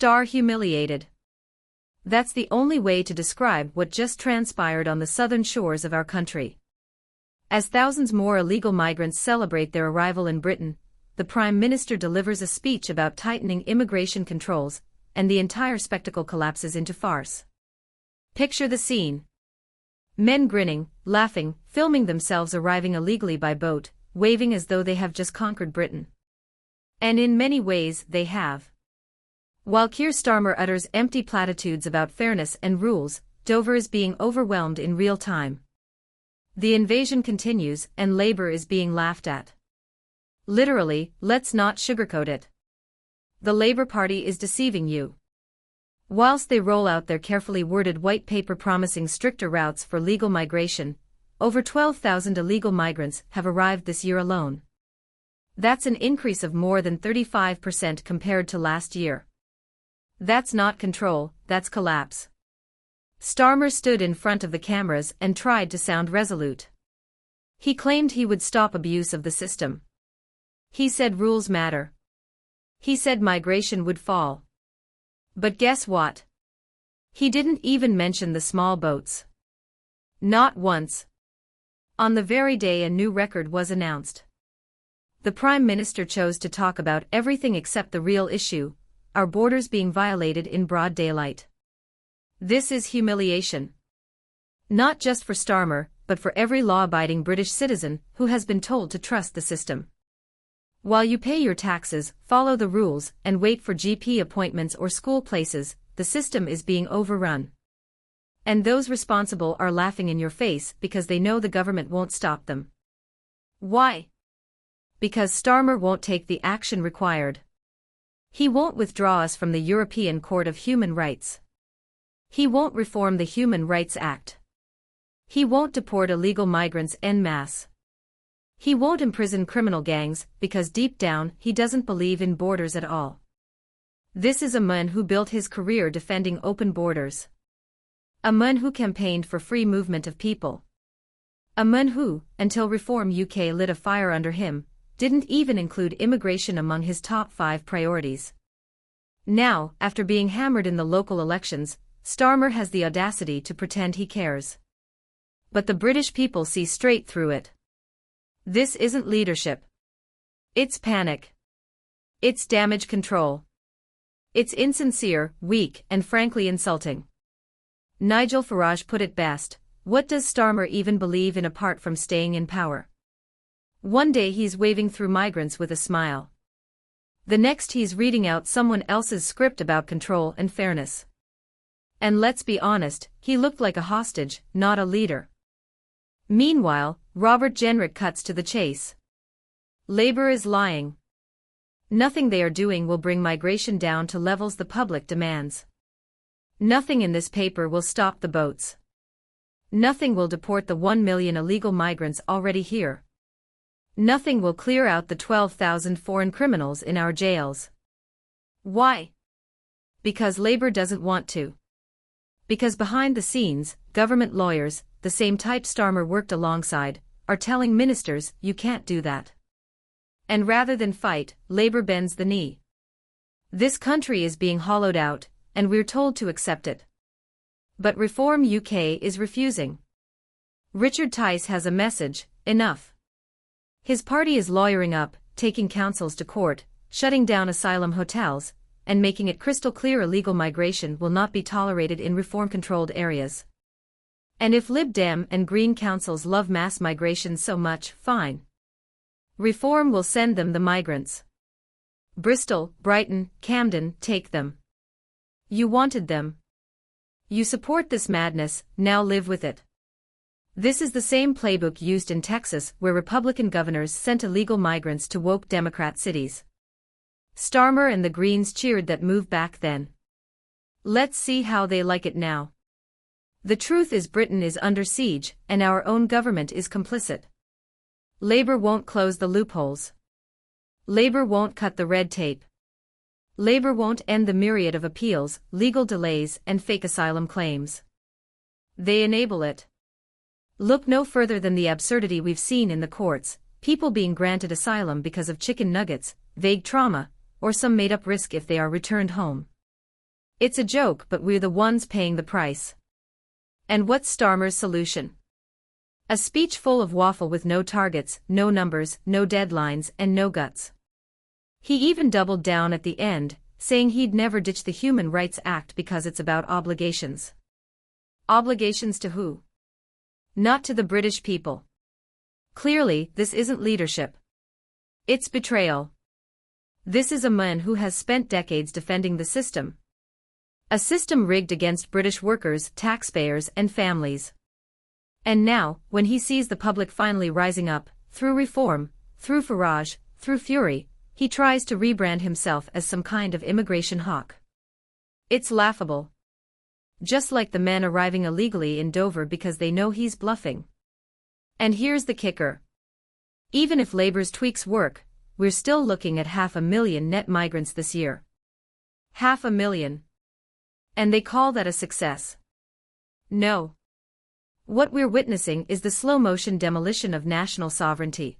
Humiliated. That's the only way to describe what just transpired on the southern shores of our country. As thousands more illegal migrants celebrate their arrival in Britain, the Prime Minister delivers a speech about tightening immigration controls, and the entire spectacle collapses into farce. Picture the scene. Men grinning, laughing, filming themselves arriving illegally by boat, waving as though they have just conquered Britain. And in many ways, they have. While Keir Starmer utters empty platitudes about fairness and rules, Dover is being overwhelmed in real time. The invasion continues, and Labour is being laughed at. Literally, let's not sugarcoat it. The Labour Party is deceiving you. Whilst they roll out their carefully worded white paper promising stricter routes for legal migration, over 12,000 illegal migrants have arrived this year alone. That's an increase of more than 35% compared to last year. That's not control, that's collapse. Starmer stood in front of the cameras and tried to sound resolute. He claimed he would stop abuse of the system. He said rules matter. He said migration would fall. But guess what? He didn't even mention the small boats. Not once. On the very day a new record was announced, the Prime Minister chose to talk about everything except the real issue: our borders being violated in broad daylight. This is humiliation. Not just for Starmer, but for every law-abiding British citizen who has been told to trust the system. While you pay your taxes, follow the rules, and wait for GP appointments or school places, the system is being overrun. And those responsible are laughing in your face because they know the government won't stop them. Why? Because Starmer won't take the action required. He won't withdraw us from the European Court of Human Rights. He won't reform the Human Rights Act. He won't deport illegal migrants en masse. He won't imprison criminal gangs because deep down he doesn't believe in borders at all. This is a man who built his career defending open borders. A man who campaigned for free movement of people. A man who, until Reform UK lit a fire under him, didn't even include immigration among his top 5 priorities. Now, after being hammered in the local elections, Starmer has the audacity to pretend he cares. But the British people see straight through it. This isn't leadership. It's panic. It's damage control. It's insincere, weak, and frankly insulting. Nigel Farage put it best: what does Starmer even believe in apart from staying in power? One day he's waving through migrants with a smile. The next he's reading out someone else's script about control and fairness. And let's be honest, he looked like a hostage, not a leader. Meanwhile, Robert Jenrick cuts to the chase. Labour is lying. Nothing they are doing will bring migration down to levels the public demands. Nothing in this paper will stop the boats. Nothing will deport the 1 million illegal migrants already here. Nothing will clear out the 12,000 foreign criminals in our jails. Why? Because Labour doesn't want to. Because behind the scenes, government lawyers, the same type Starmer worked alongside, are telling ministers, you can't do that. And rather than fight, Labour bends the knee. This country is being hollowed out, and we're told to accept it. But Reform UK is refusing. Richard Tice has a message: enough. His party is lawyering up, taking councils to court, shutting down asylum hotels, and making it crystal clear illegal migration will not be tolerated in reform-controlled areas. And if Lib Dem and Green councils love mass migration so much, fine. Reform will send them the migrants. Bristol, Brighton, Camden, take them. You wanted them. You support this madness, now live with it. This is the same playbook used in Texas, where Republican governors sent illegal migrants to woke Democrat cities. Starmer and the Greens cheered that move back then. Let's see how they like it now. The truth is Britain is under siege, and our own government is complicit. Labour won't close the loopholes. Labour won't cut the red tape. Labour won't end the myriad of appeals, legal delays, and fake asylum claims. They enable it. Look no further than the absurdity we've seen in the courts: people being granted asylum because of chicken nuggets, vague trauma, or some made-up risk if they are returned home. It's a joke, but we're the ones paying the price. And what's Starmer's solution? A speech full of waffle with no targets, no numbers, no deadlines, and no guts. He even doubled down at the end, saying he'd never ditch the Human Rights Act because it's about obligations. Obligations to who? Not to the British people. Clearly, this isn't leadership. It's betrayal. This is a man who has spent decades defending the system. A system rigged against British workers, taxpayers, and families. And now, when he sees the public finally rising up, through reform, through Farage, through fury, he tries to rebrand himself as some kind of immigration hawk. It's laughable. Just like the men arriving illegally in Dover because they know he's bluffing. And here's the kicker. Even if Labour's tweaks work, we're still looking at 500,000 net migrants this year. 500,000. And they call that a success. No. What we're witnessing is the slow-motion demolition of national sovereignty.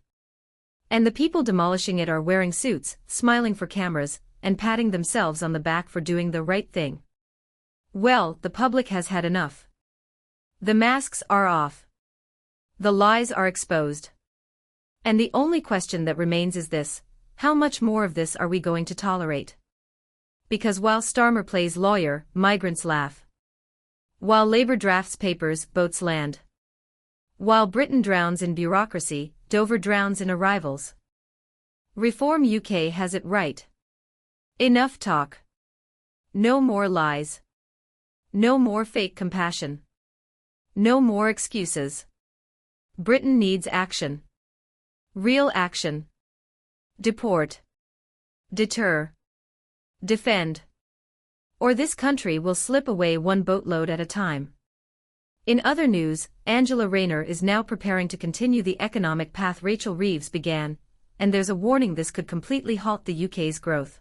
And the people demolishing it are wearing suits, smiling for cameras, and patting themselves on the back for doing the right thing. Well, the public has had enough. The masks are off. The lies are exposed. And the only question that remains is this: how much more of this are we going to tolerate? Because while Starmer plays lawyer, migrants laugh. While Labour drafts papers, boats land. While Britain drowns in bureaucracy, Dover drowns in arrivals. Reform UK has it right. Enough talk. No more lies. No more fake compassion. No more excuses. Britain needs action. Real action. Deport. Deter. Defend. Or this country will slip away one boatload at a time. In other news, Angela Rayner is now preparing to continue the economic path Rachel Reeves began, and there's a warning this could completely halt the UK's growth.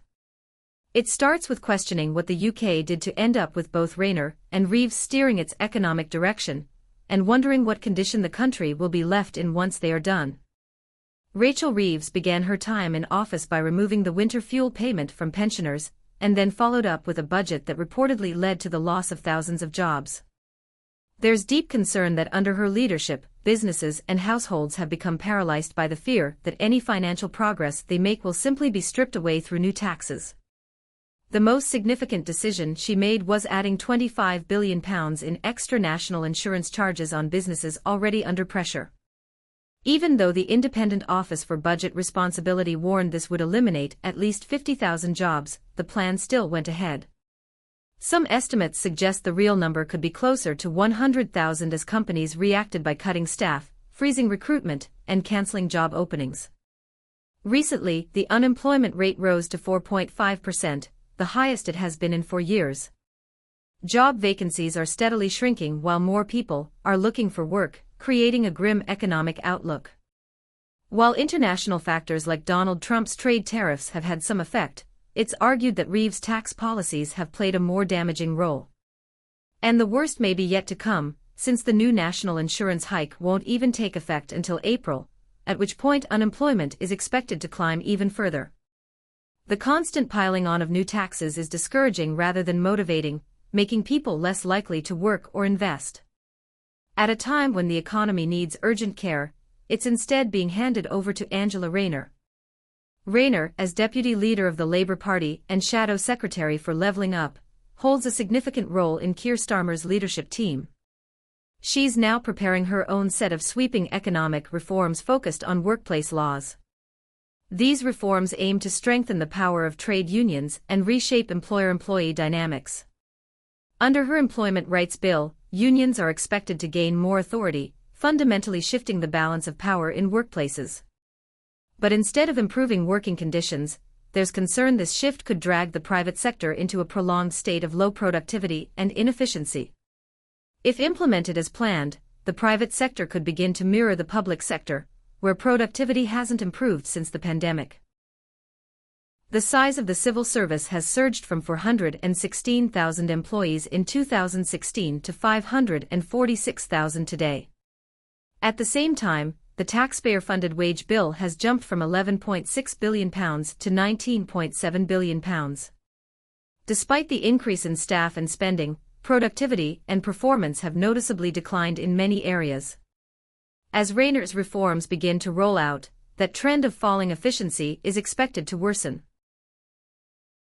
It starts with questioning what the UK did to end up with both Rayner and Reeves steering its economic direction, and wondering what condition the country will be left in once they are done. Rachel Reeves began her time in office by removing the winter fuel payment from pensioners, and then followed up with a budget that reportedly led to the loss of thousands of jobs. There's deep concern that under her leadership, businesses and households have become paralyzed by the fear that any financial progress they make will simply be stripped away through new taxes. The most significant decision she made was adding £25 billion in extra national insurance charges on businesses already under pressure. Even though the Independent Office for Budget Responsibility warned this would eliminate at least 50,000 jobs, the plan still went ahead. Some estimates suggest the real number could be closer to 100,000 as companies reacted by cutting staff, freezing recruitment, and cancelling job openings. Recently, the unemployment rate rose to 4.5%, the highest it has been in 4 years. Job vacancies are steadily shrinking while more people are looking for work, creating a grim economic outlook. While international factors like Donald Trump's trade tariffs have had some effect, it's argued that Reeves' tax policies have played a more damaging role. And the worst may be yet to come, since the new national insurance hike won't even take effect until April, at which point unemployment is expected to climb even further. The constant piling on of new taxes is discouraging rather than motivating, making people less likely to work or invest. At a time when the economy needs urgent care, it's instead being handed over to Angela Rayner. Rayner, as deputy leader of the Labour Party and shadow secretary for Levelling Up, holds a significant role in Keir Starmer's leadership team. She's now preparing her own set of sweeping economic reforms focused on workplace laws. These reforms aim to strengthen the power of trade unions and reshape employer-employee dynamics. Under her Employment Rights Bill, unions are expected to gain more authority, fundamentally shifting the balance of power in workplaces. But instead of improving working conditions, there's concern this shift could drag the private sector into a prolonged state of low productivity and inefficiency. If implemented as planned, the private sector could begin to mirror the public sector, where productivity hasn't improved since the pandemic. The size of the civil service has surged from 416,000 employees in 2016 to 546,000 today. At the same time, the taxpayer-funded wage bill has jumped from £11.6 billion to £19.7 billion. Despite the increase in staff and spending, productivity and performance have noticeably declined in many areas. As Rayner's reforms begin to roll out, that trend of falling efficiency is expected to worsen.